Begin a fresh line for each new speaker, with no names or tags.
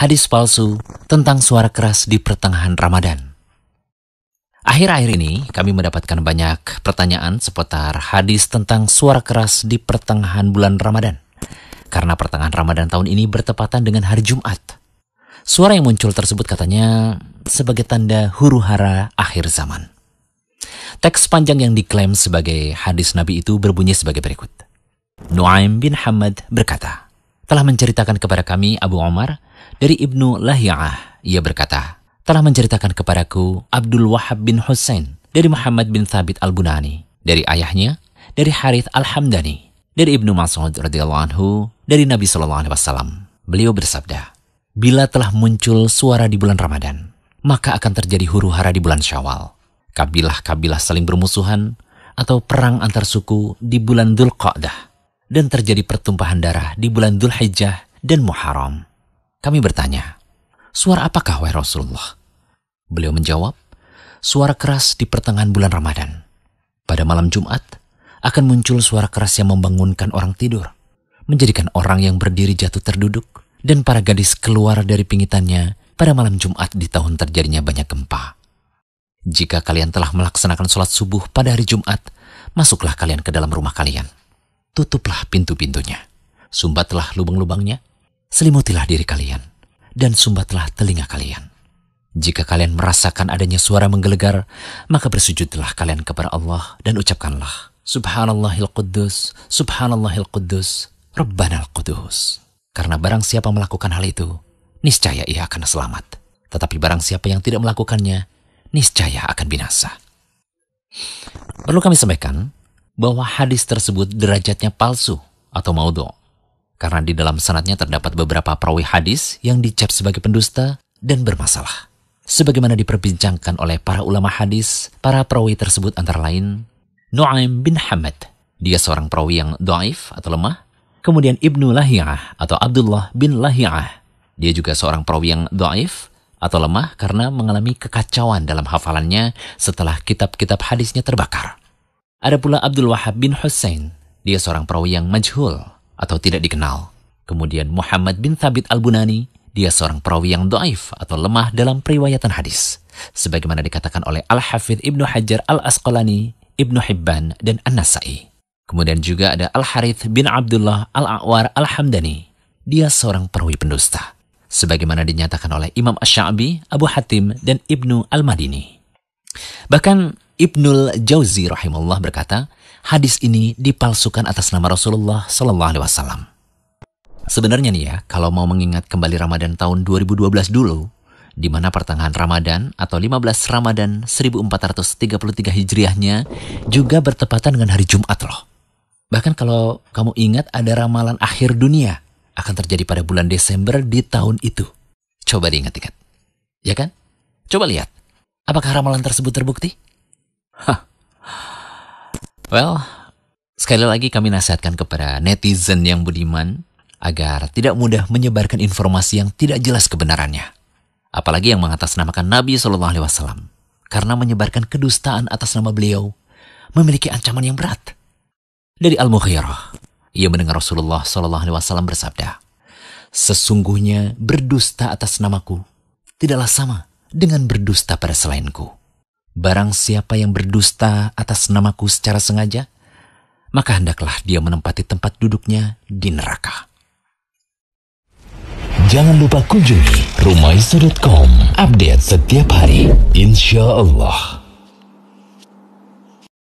hadis palsu tentang suara keras di pertengahan Ramadan. Akhir-akhir ini kami mendapatkan banyak pertanyaan seputar hadis tentang suara keras di pertengahan bulan Ramadan. Karena pertengahan Ramadan tahun ini bertepatan dengan hari Jumat. Suara yang muncul tersebut katanya sebagai tanda huru-hara akhir zaman. Teks panjang yang diklaim sebagai hadis Nabi itu berbunyi sebagai berikut. Nu'aim bin Hamad berkata, telah menceritakan kepada kami Abu Umar dari Ibnu Lahiyah. Ia berkata, telah menceritakan kepadaku Abdul Wahab bin Husain dari Muhammad bin Thabit al-Bunani, dari ayahnya, dari Harith al-Hamdani, dari Ibnu Mas'ud radhiyallahu anhu, dari Nabi SAW. Beliau bersabda, bila telah muncul suara di bulan Ramadan, maka akan terjadi huru-hara di bulan Syawal. Kabilah-kabilah saling bermusuhan atau perang antar suku di bulan Dzulqa'dah, dan terjadi pertumpahan darah di bulan Dzulhijjah dan Muharram. Kami bertanya, suara apakah wahai Rasulullah? Beliau menjawab, suara keras di pertengahan bulan Ramadan. Pada malam Jumat akan muncul suara keras yang membangunkan orang tidur, menjadikan orang yang berdiri jatuh terduduk, dan para gadis keluar dari pingitannya pada malam Jumat di tahun terjadinya banyak gempa. Jika kalian telah melaksanakan sholat subuh pada hari Jumat, masuklah kalian ke dalam rumah kalian. Tutuplah pintu-pintunya, sumbatlah lubang-lubangnya, selimutilah diri kalian, dan sumbatlah telinga kalian. Jika kalian merasakan adanya suara menggelegar, maka bersujudlah kalian kepada Allah dan ucapkanlah, Subhanallahil Quddus, Subhanallahil Quddus, Rabbanal Quddus. Karena barang siapa melakukan hal itu, niscaya ia akan selamat. Tetapi barang siapa yang tidak melakukannya, niscaya akan binasa. Perlu kami sampaikan bahwa hadis tersebut derajatnya palsu atau maudhu'. Karena di dalam sanadnya terdapat beberapa perawi hadis yang dicap sebagai pendusta dan bermasalah. Sebagaimana diperbincangkan oleh para ulama hadis, para perawi tersebut antara lain Nu'aim bin Hamad, dia seorang perawi yang dhaif atau lemah. Kemudian Ibnu Lahiyah atau Abdullah bin Lahiyah, dia juga seorang perawi yang dhaif atau lemah karena mengalami kekacauan dalam hafalannya setelah kitab-kitab hadisnya terbakar. Ada pula Abdul Wahab bin Husain, dia seorang perawi yang majhul atau tidak dikenal. Kemudian Muhammad bin Thabit al-Bunani, dia seorang perawi yang dhaif atau lemah dalam periwayatan hadis, sebagaimana dikatakan oleh Al-Hafidh Ibnu Hajar Al-Asqalani, Ibnu Hibban, dan An-Nasai. Kemudian juga ada Al-Harith bin Abdullah Al-A'war Al-Hamdani, dia seorang perawi pendusta, sebagaimana dinyatakan oleh Imam Asy-Sya'bi, Abu Hatim, dan Ibnu Al-Madini. Bahkan Ibnul Jauzi rahimahullah berkata, hadis ini dipalsukan atas nama Rasulullah SAW. Sebenarnya nih ya, kalau mau mengingat kembali Ramadan tahun 2012 dulu, di mana pertengahan Ramadan atau 15 Ramadan 1433 Hijriahnya juga bertepatan dengan hari Jumat loh. Bahkan kalau kamu ingat ada ramalan akhir dunia akan terjadi pada bulan Desember di tahun itu. Coba diingat-ingat. Ya kan? Coba lihat. Apakah ramalan tersebut terbukti? Well, sekali lagi kami nasihatkan kepada netizen yang budiman agar tidak mudah menyebarkan informasi yang tidak jelas kebenarannya. Apalagi yang mengatasnamakan Nabi SAW. Karena menyebarkan kedustaan atas nama beliau memiliki ancaman yang berat. Dari Al-Mughirah, ia mendengar Rasulullah SAW bersabda, sesungguhnya berdusta atas namaku tidaklah sama dengan berdusta pada selainku. Barang siapa yang berdusta atas namaku secara sengaja, maka hendaklah dia menempati tempat duduknya di neraka.
Jangan lupa kunjungi rumaisa.com, update setiap hari, insya Allah.